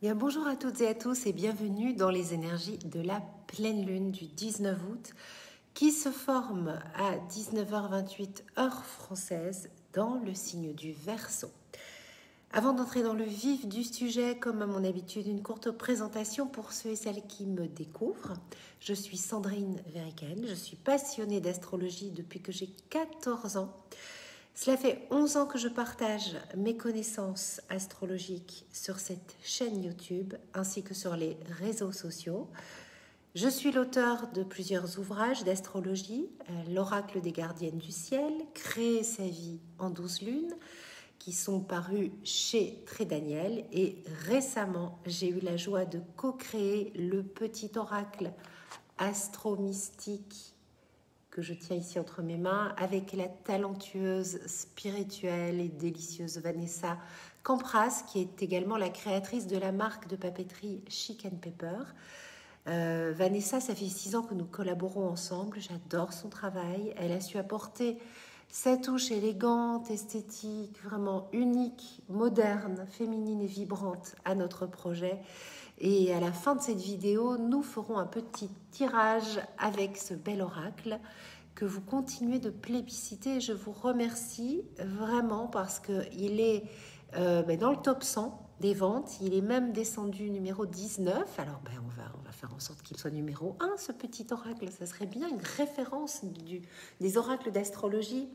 Bien, bonjour à toutes et à tous et bienvenue dans les énergies de la pleine lune du 19 août qui se forme à 19h28 heure française dans le signe du Verseau. Avant d'entrer dans le vif du sujet, comme à mon habitude, une courte présentation pour ceux et celles qui me découvrent. Je suis Sandrine Veriken, je suis passionnée d'astrologie depuis que j'ai 14 ans. Cela fait 11 ans que je partage mes connaissances astrologiques sur cette chaîne YouTube ainsi que sur les réseaux sociaux. Je suis l'auteur de plusieurs ouvrages d'astrologie, L'Oracle des gardiennes du ciel, Créer sa vie en 12 lunes, qui sont parus chez Trédaniel. Et récemment, j'ai eu la joie de co-créer le petit oracle astro-mystique que je tiens ici entre mes mains avec la talentueuse, spirituelle et délicieuse Vanessa Campras, qui est également la créatrice de la marque de papeterie Chic & Pepper. Vanessa, ça fait 6 ans que nous collaborons ensemble, j'adore son travail, elle a su apporter sa touche élégante, esthétique, vraiment unique, moderne, féminine et vibrante à notre projet. Et à la fin de cette vidéo, nous ferons un petit tirage avec ce bel oracle que vous continuez de plébisciter. Je vous remercie vraiment parce qu'il est dans le top 100 des ventes. Il est même descendu numéro 19. Alors on va faire en sorte qu'il soit numéro 1, ce petit oracle. Ça serait bien une référence des oracles d'astrologie.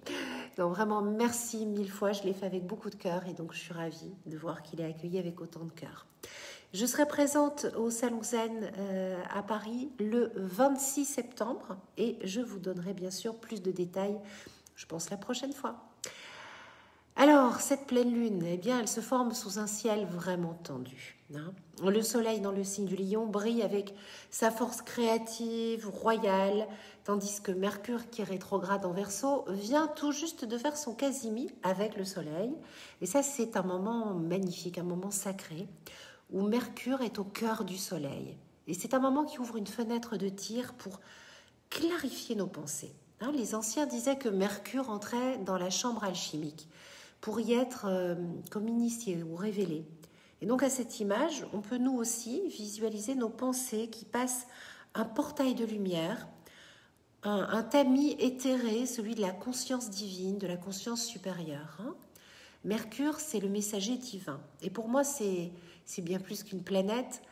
Donc vraiment, merci 1000 fois. Je l'ai fait avec beaucoup de cœur et donc je suis ravie de voir qu'il est accueilli avec autant de cœur. Je serai présente au Salon Zen à Paris le 26 septembre et je vous donnerai bien sûr plus de détails, je pense, la prochaine fois. Alors, cette pleine lune, eh bien, elle se forme sous un ciel vraiment tendu. Le soleil dans le signe du lion brille avec sa force créative, royale, tandis que Mercure, qui est rétrograde en Verseau, vient tout juste de faire son quasimi avec le soleil. Et ça, c'est un moment magnifique, un moment sacré, où Mercure est au cœur du soleil. Et c'est un moment qui ouvre une fenêtre de tir pour clarifier nos pensées. Les anciens disaient que Mercure entrait dans la chambre alchimique pour y être comme initié ou révélé. Et donc à cette image, on peut nous aussi visualiser nos pensées qui passent un portail de lumière, un tamis éthéré, celui de la conscience divine, de la conscience supérieure. Mercure, c'est le messager divin. Et pour moi, c'est bien plus qu'une planète.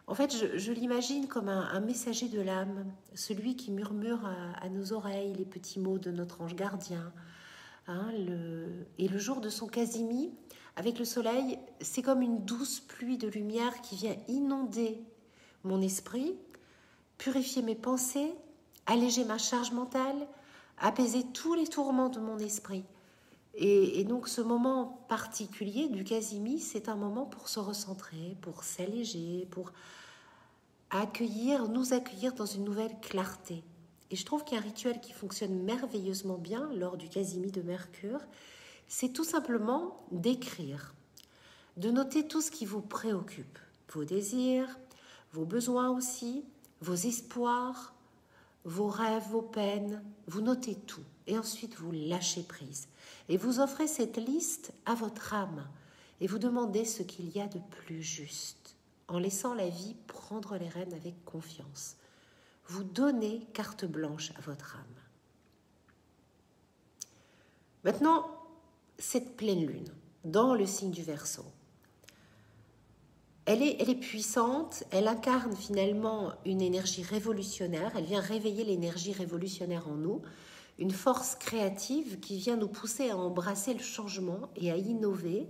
En fait, je l'imagine comme un messager de l'âme, celui qui murmure à nos oreilles les petits mots de notre ange gardien. Et le jour de son quasimi, avec le soleil, c'est comme une douce pluie de lumière qui vient inonder mon esprit, purifier mes pensées, alléger ma charge mentale, apaiser tous les tourments de mon esprit. Et donc ce moment particulier du quasimi, c'est un moment pour se recentrer, pour s'alléger, pour nous accueillir dans une nouvelle clarté. Et je trouve qu'il y a un rituel qui fonctionne merveilleusement bien lors du quasimi de Mercure, c'est tout simplement d'écrire, de noter tout ce qui vous préoccupe, vos désirs, vos besoins aussi, vos espoirs, vos rêves, vos peines, vous notez tout et ensuite vous lâchez prise. Et vous offrez cette liste à votre âme et vous demandez ce qu'il y a de plus juste, en laissant la vie prendre les rênes avec confiance. Vous donnez carte blanche à votre âme. Maintenant, cette pleine lune, dans le signe du Verseau, elle est puissante, elle incarne finalement une énergie révolutionnaire, elle vient réveiller l'énergie révolutionnaire en nous, une force créative qui vient nous pousser à embrasser le changement et à innover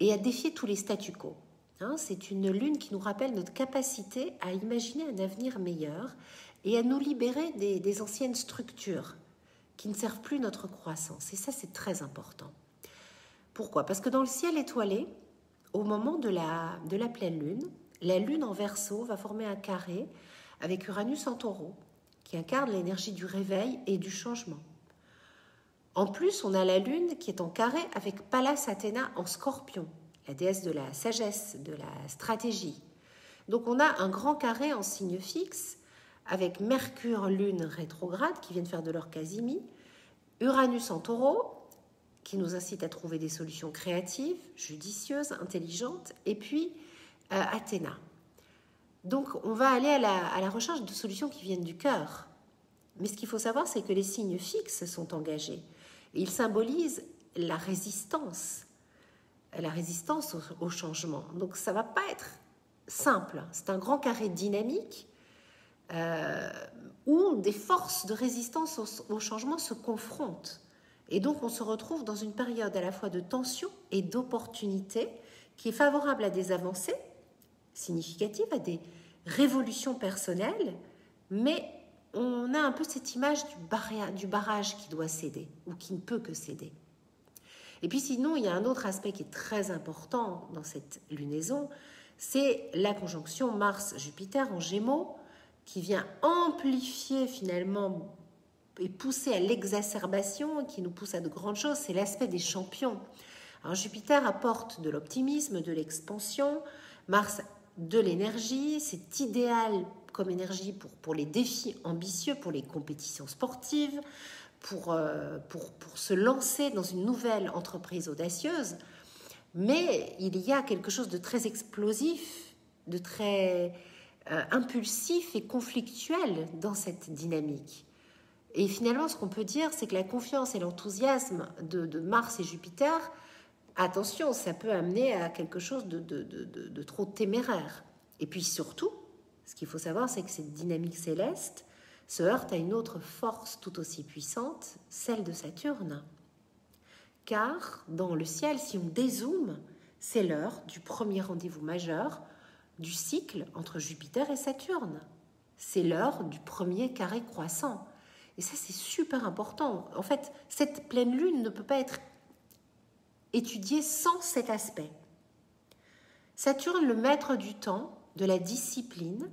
et à défier tous les statu quo. C'est une lune qui nous rappelle notre capacité à imaginer un avenir meilleur et à nous libérer des anciennes structures qui ne servent plus notre croissance. Et ça, c'est très important. Pourquoi ? Parce que dans le ciel étoilé, au moment de la pleine lune, la lune en Verseau va former un carré avec Uranus en Taureau, qui incarne l'énergie du réveil et du changement. En plus, on a la lune qui est en carré avec Pallas Athéna en Scorpion, la déesse de la sagesse, de la stratégie. Donc on a un grand carré en signe fixe avec Mercure, lune rétrograde qui viennent faire de leur quasimi, Uranus en Taureau qui nous incite à trouver des solutions créatives, judicieuses, intelligentes, et puis Athéna. Donc, on va aller à la recherche de solutions qui viennent du cœur. Mais ce qu'il faut savoir, c'est que les signes fixes sont engagés. Et ils symbolisent la résistance au changement. Donc, ça ne va pas être simple. C'est un grand carré dynamique où des forces de résistance au changement se confrontent. Et donc, on se retrouve dans une période à la fois de tension et d'opportunité qui est favorable à des avancées significatives, à des révolutions personnelles, mais on a un peu cette image du barrage qui doit céder ou qui ne peut que céder. Et puis sinon, il y a un autre aspect qui est très important dans cette lunaison, c'est la conjonction Mars-Jupiter en Gémeaux qui vient amplifier finalement et pousser à l'exacerbation, qui nous pousse à de grandes choses, c'est l'aspect des champions. Alors Jupiter apporte de l'optimisme, de l'expansion, Mars de l'énergie, c'est idéal comme énergie pour les défis ambitieux, pour les compétitions sportives, pour se lancer dans une nouvelle entreprise audacieuse. Mais il y a quelque chose de très explosif, de très impulsif et conflictuel dans cette dynamique. Et finalement, ce qu'on peut dire, c'est que la confiance et l'enthousiasme de Mars et Jupiter, attention, ça peut amener à quelque chose de trop téméraire. Et puis surtout, ce qu'il faut savoir, c'est que cette dynamique céleste se heurte à une autre force tout aussi puissante, celle de Saturne. Car dans le ciel, si on dézoome, c'est l'heure du premier rendez-vous majeur du cycle entre Jupiter et Saturne. C'est l'heure du premier carré croissant. Et ça, c'est super important. En fait, cette pleine lune ne peut pas être étudiée sans cet aspect. Saturne, le maître du temps, de la discipline,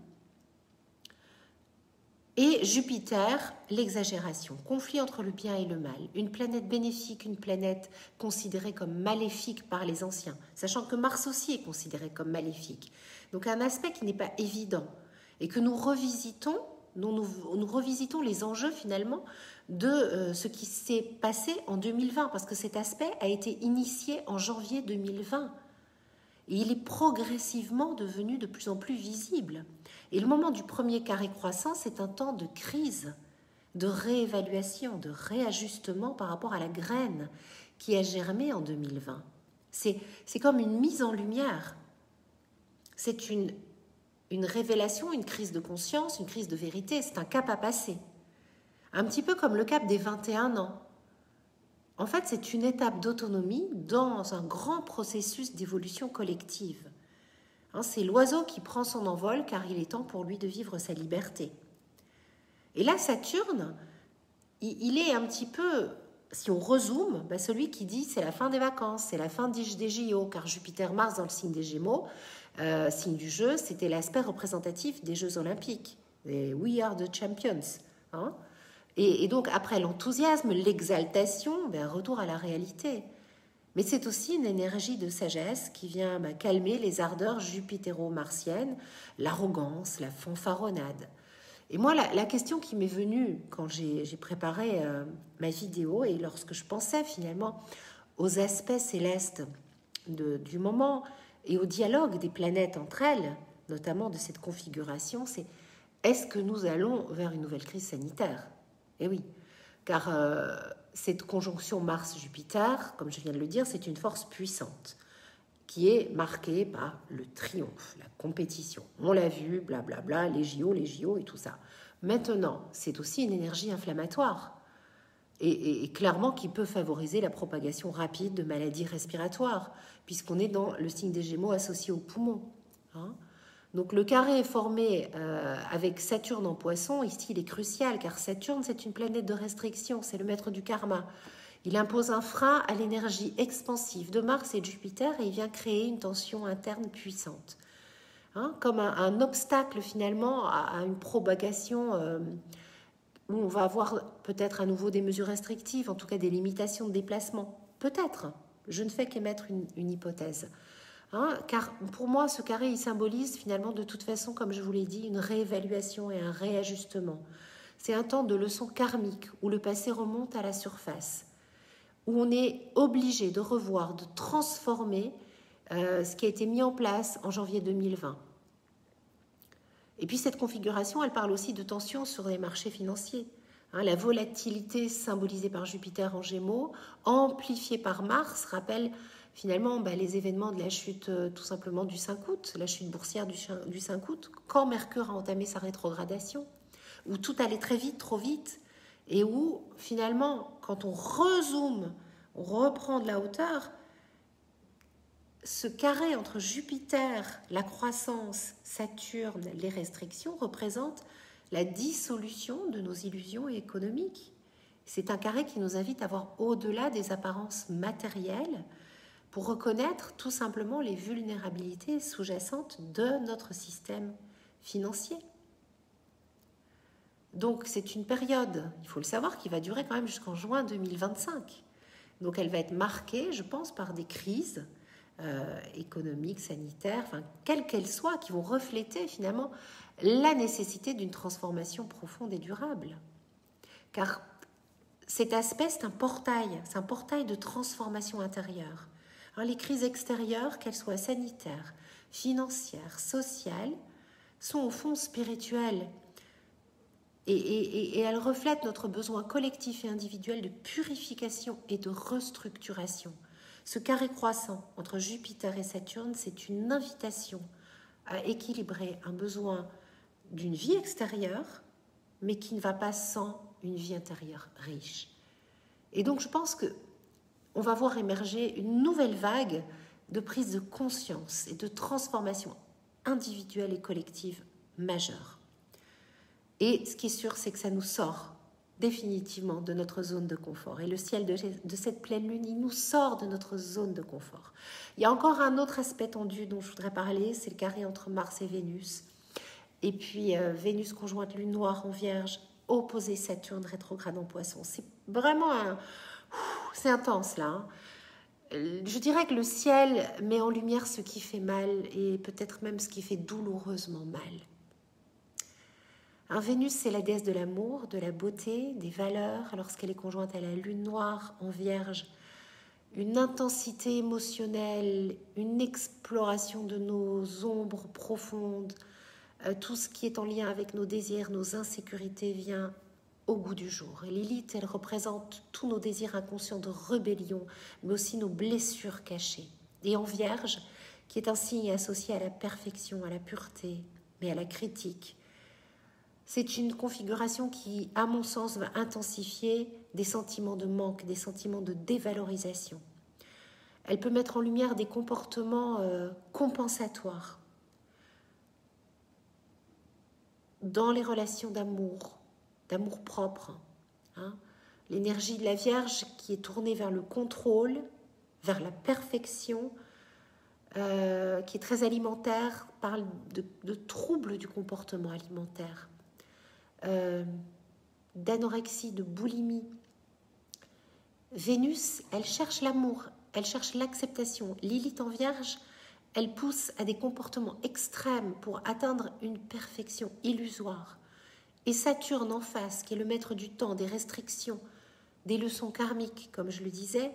et Jupiter, l'exagération, conflit entre le bien et le mal. Une planète bénéfique, une planète considérée comme maléfique par les anciens, sachant que Mars aussi est considéré comme maléfique. Donc un aspect qui n'est pas évident et que nous revisitons, nous revisitons les enjeux finalement de ce qui s'est passé en 2020, parce que cet aspect a été initié en janvier 2020. Et il est progressivement devenu de plus en plus visible. Et le moment du premier carré croissant, c'est un temps de crise, de réévaluation, de réajustement par rapport à la graine qui a germé en 2020. C'est comme une mise en lumière. C'est une révélation, une crise de conscience, une crise de vérité. C'est un cap à passer. Un petit peu comme le cap des 21 ans. En fait, c'est une étape d'autonomie dans un grand processus d'évolution collective. C'est l'oiseau qui prend son envol car il est temps pour lui de vivre sa liberté. Et là, Saturne, il est un petit peu, si on rezoome, celui qui dit c'est la fin des vacances, c'est la fin des JO, car Jupiter-Mars dans le signe des Gémeaux, signe du jeu, c'était l'aspect représentatif des Jeux Olympiques. Et We are the champions. Et donc, après l'enthousiasme, l'exaltation, retour à la réalité. Mais c'est aussi une énergie de sagesse qui vient calmer les ardeurs jupitero-martiennes, l'arrogance, la fanfaronnade. Et moi, la question qui m'est venue quand j'ai préparé ma vidéo et lorsque je pensais finalement aux aspects célestes du moment et au dialogue des planètes entre elles, notamment de cette configuration, c'est est-ce que nous allons vers une nouvelle crise sanitaire ? Eh oui, car cette conjonction Mars-Jupiter, comme je viens de le dire, c'est une force puissante qui est marquée par le triomphe, la compétition. On l'a vu, blablabla, les JO et tout ça. Maintenant, c'est aussi une énergie inflammatoire et clairement qui peut favoriser la propagation rapide de maladies respiratoires, puisqu'on est dans le signe des Gémeaux associé aux poumons. Donc le carré est formé avec Saturne en Poisson. Ici, il est crucial car Saturne, c'est une planète de restriction, c'est le maître du karma. Il impose un frein à l'énergie expansive de Mars et de Jupiter et il vient créer une tension interne puissante. Comme un obstacle finalement à une propagation où on va avoir peut-être à nouveau des mesures restrictives, en tout cas des limitations de déplacement. Peut-être, je ne fais qu'émettre une hypothèse. Car pour moi, ce carré, il symbolise finalement de toute façon, comme je vous l'ai dit, une réévaluation et un réajustement. C'est un temps de leçons karmiques où le passé remonte à la surface, où on est obligé de revoir, de transformer ce qui a été mis en place en janvier 2020. Et puis cette configuration, elle parle aussi de tensions sur les marchés financiers. La volatilité symbolisée par Jupiter en Gémeaux, amplifiée par Mars, rappelle finalement les événements de la chute tout simplement du 5 août, la chute boursière du 5 août, quand Mercure a entamé sa rétrogradation, où tout allait très vite, trop vite, et où finalement, quand on rezoome, on reprend de la hauteur, ce carré entre Jupiter, la croissance, Saturne, les restrictions, représente la dissolution de nos illusions économiques. C'est un carré qui nous invite à voir au-delà des apparences matérielles pour reconnaître tout simplement les vulnérabilités sous-jacentes de notre système financier. Donc c'est une période, il faut le savoir, qui va durer quand même jusqu'en juin 2025. Donc elle va être marquée, je pense, par des crises économiques, sanitaires, quelles qu'elles soient, qui vont refléter finalement la nécessité d'une transformation profonde et durable. Car cet aspect, c'est un portail de transformation intérieure. Alors, les crises extérieures, qu'elles soient sanitaires, financières, sociales, sont au fond spirituelles. Et elles reflètent notre besoin collectif et individuel de purification et de restructuration. Ce carré croissant entre Jupiter et Saturne, c'est une invitation à équilibrer un besoin d'une vie extérieure, mais qui ne va pas sans une vie intérieure riche. Et donc je pense qu'on va voir émerger une nouvelle vague de prise de conscience et de transformation individuelle et collective majeure. Et ce qui est sûr, c'est que ça nous sort définitivement de notre zone de confort. Et le ciel de cette pleine lune, il nous sort de notre zone de confort. Il y a encore un autre aspect tendu dont je voudrais parler, c'est le carré entre Mars et Vénus. Et puis Vénus conjointe lune noire en Vierge, opposé Saturne rétrograde en Poisson. C'est vraiment c'est intense là. Je dirais que le ciel met en lumière ce qui fait mal et peut-être même ce qui fait douloureusement mal. Vénus, c'est la déesse de l'amour, de la beauté, des valeurs, lorsqu'elle est conjointe à la lune noire en Vierge. Une intensité émotionnelle, une exploration de nos ombres profondes, tout ce qui est en lien avec nos désirs, nos insécurités vient au goût du jour. Et Lilith, elle représente tous nos désirs inconscients de rébellion, mais aussi nos blessures cachées. Et en Vierge, qui est un signe associé à la perfection, à la pureté, mais à la critique, c'est une configuration qui, à mon sens, va intensifier des sentiments de manque, des sentiments de dévalorisation. Elle peut mettre en lumière des comportements compensatoires dans les relations d'amour propre. L'énergie de la Vierge qui est tournée vers le contrôle, vers la perfection, qui est très alimentaire, parle de troubles du comportement alimentaire. D'anorexie, de boulimie. Vénus, elle cherche l'amour, elle cherche l'acceptation. Lilith en Vierge, elle pousse à des comportements extrêmes pour atteindre une perfection illusoire. Et Saturne en face, qui est le maître du temps, des restrictions, des leçons karmiques, comme je le disais,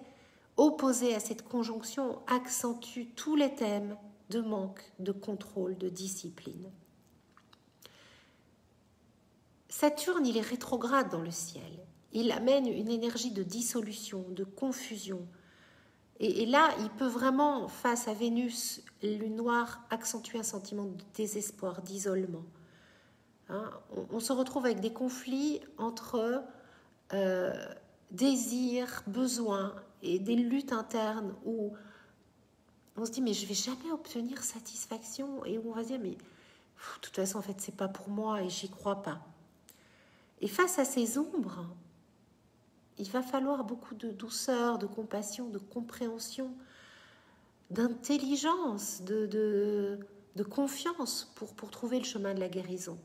opposé à cette conjonction, accentue tous les thèmes de manque, de contrôle, de discipline. Saturne, il est rétrograde dans le ciel. Il amène une énergie de dissolution, de confusion. Et là, il peut vraiment, face à Vénus, lune noire, accentuer un sentiment de désespoir, d'isolement. On se retrouve avec des conflits entre désirs, besoins et des luttes internes où on se dit mais je ne vais jamais obtenir satisfaction et où on va se dire mais de toute façon en fait c'est pas pour moi et j'y crois pas. Et face à ces ombres, il va falloir beaucoup de douceur, de compassion, de compréhension, d'intelligence, de confiance pour trouver le chemin de la guérison.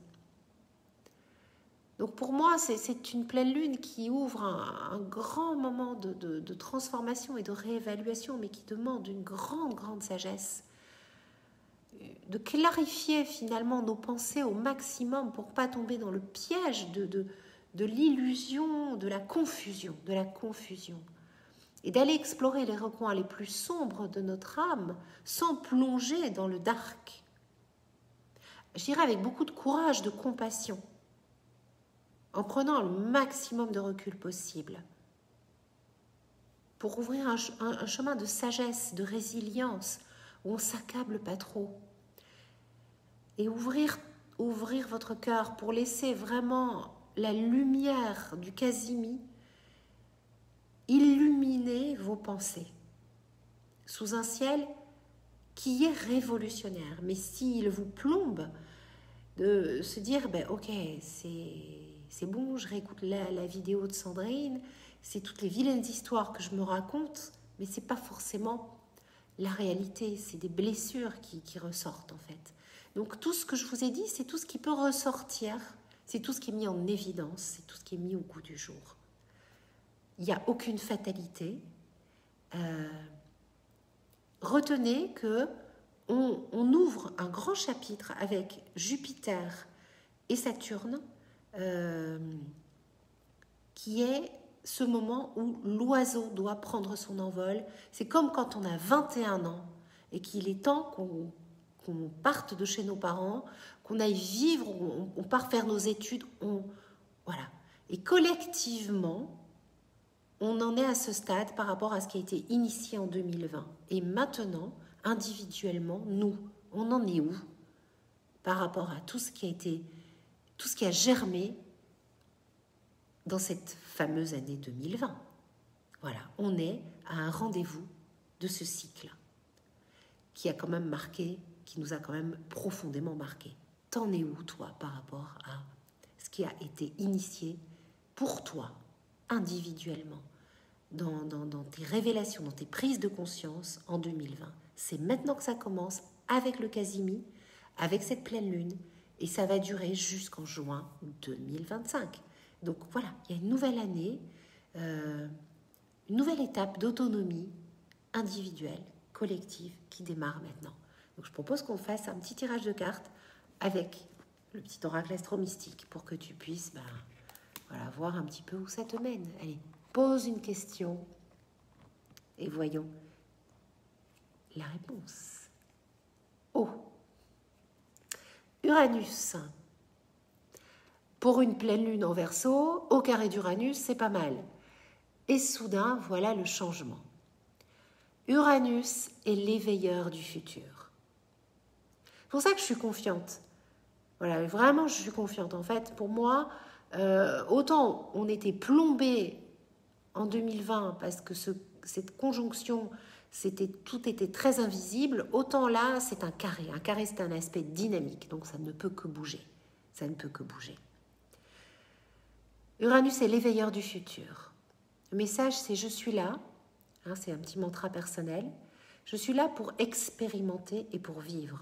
Donc pour moi, c'est une pleine lune qui ouvre un grand moment de transformation et de réévaluation, mais qui demande une grande sagesse, de clarifier finalement nos pensées au maximum pour ne pas tomber dans le piège de l'illusion, de la confusion. et d'aller explorer les recoins les plus sombres de notre âme sans plonger dans le dark. Je dirais avec beaucoup de courage, de compassion, en prenant le maximum de recul possible pour ouvrir un chemin de sagesse, de résilience, où on ne s'accable pas trop. Et ouvrir votre cœur pour laisser vraiment la lumière du Kazimi illuminer vos pensées sous un ciel qui est révolutionnaire. Mais s'il vous plombe, de se dire, ben, ok, c'est bon, je réécoute la vidéo de Sandrine, c'est toutes les vilaines histoires que je me raconte, mais c'est pas forcément la réalité, c'est des blessures qui ressortent en fait. Donc tout ce que je vous ai dit, c'est tout ce qui peut ressortir, c'est tout ce qui est mis en évidence, c'est tout ce qui est mis au goût du jour. Il n'y a aucune fatalité. Retenez que on ouvre un grand chapitre avec Jupiter et Saturne, qui est ce moment où l'oiseau doit prendre son envol. C'est comme quand on a 21 ans et qu'il est temps qu'on parte de chez nos parents, qu'on aille vivre, on part faire nos études, voilà. Et collectivement, on en est à ce stade par rapport à ce qui a été initié en 2020. Et maintenant, individuellement, nous, on en est où par rapport à tout ce qui a germé dans cette fameuse année 2020. Voilà, on est à un rendez-vous de ce cycle qui a quand même marqué, qui nous a quand même profondément marqué. T'en es où, toi, par rapport à ce qui a été initié pour toi, individuellement, dans tes révélations, dans tes prises de conscience en 2020. C'est maintenant que ça commence avec le Kazimi, avec cette pleine lune, et ça va durer jusqu'en juin 2025. Donc voilà, il y a une nouvelle année, une nouvelle étape d'autonomie individuelle, collective, qui démarre maintenant. Donc je propose qu'on fasse un petit tirage de cartes avec le petit oracle astro-mystique pour que tu puisses voilà, voir un petit peu où ça te mène. Allez, pose une question et voyons la réponse. Oh, Uranus. Pour une pleine lune en Verseau, au carré d'Uranus, c'est pas mal. Et soudain, voilà le changement. Uranus est l'éveilleur du futur. C'est pour ça que je suis confiante. Voilà, vraiment, je suis confiante. En fait, pour moi, autant on était plombé en 2020 parce que cette conjonction, tout était très invisible, autant là, c'est un carré. Un carré, c'est un aspect dynamique, donc ça ne peut que bouger. Ça ne peut que bouger. Uranus est l'éveilleur du futur. Le message, c'est « je suis là », hein, c'est un petit mantra personnel, « je suis là pour expérimenter et pour vivre ».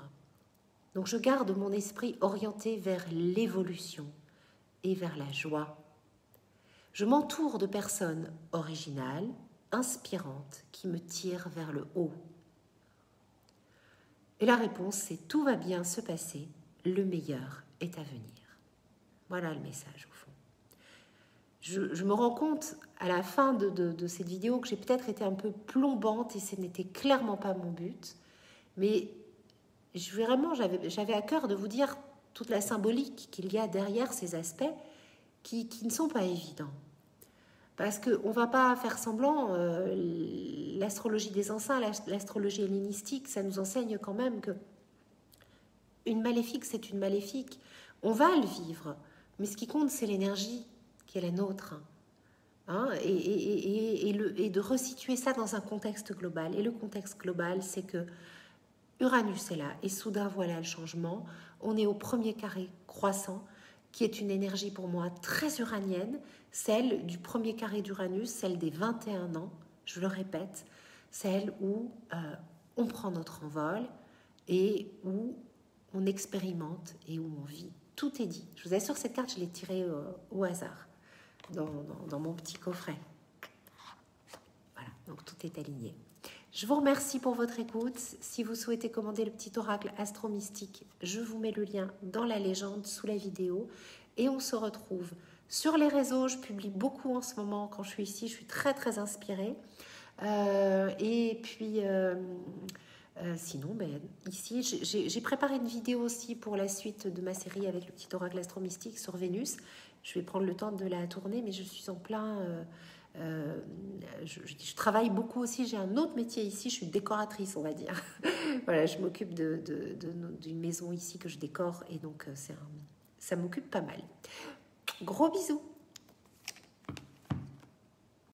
Donc je garde mon esprit orienté vers l'évolution et vers la joie. Je m'entoure de personnes originales, inspirantes, qui me tirent vers le haut. Et la réponse, c'est « tout va bien se passer, le meilleur est à venir ». Voilà le message au fond. Je me rends compte à la fin de cette vidéo que j'ai peut-être été un peu plombante et ce n'était clairement pas mon but. Mais j'avais à cœur de vous dire toute la symbolique qu'il y a derrière ces aspects qui ne sont pas évidents. Parce qu'on ne va pas faire semblant, l'astrologie des anciens, l'astrologie hellénistique, ça nous enseigne quand même que une maléfique, c'est une maléfique. On va le vivre, mais ce qui compte, c'est l'énergie qui est la nôtre, hein, et de resituer ça dans un contexte global. Et le contexte global, c'est que Uranus est là, et soudain, voilà le changement. On est au premier carré croissant, qui est une énergie pour moi très uranienne, celle du premier carré d'Uranus, celle des 21 ans, je le répète, celle où on prend notre envol et où on expérimente et où on vit. Tout est dit. Je vous assure, cette carte, je l'ai tirée au hasard. Dans mon petit coffret. Voilà, donc tout est aligné. Je vous remercie pour votre écoute. Si vous souhaitez commander le petit oracle astro-mystique, je vous mets le lien dans la légende sous la vidéo. Et on se retrouve sur les réseaux. Je publie beaucoup en ce moment. Quand je suis ici, je suis très très inspirée. Et puis, sinon, ben, ici, j'ai préparé une vidéo aussi pour la suite de ma série avec le petit oracle astro-mystique sur Vénus. Je vais prendre le temps de la tourner, mais je suis en plein... je travaille beaucoup aussi, j'ai un autre métier ici, je suis décoratrice, on va dire. Voilà, je m'occupe d'une maison ici que je décore, et donc ça m'occupe pas mal. Gros bisous!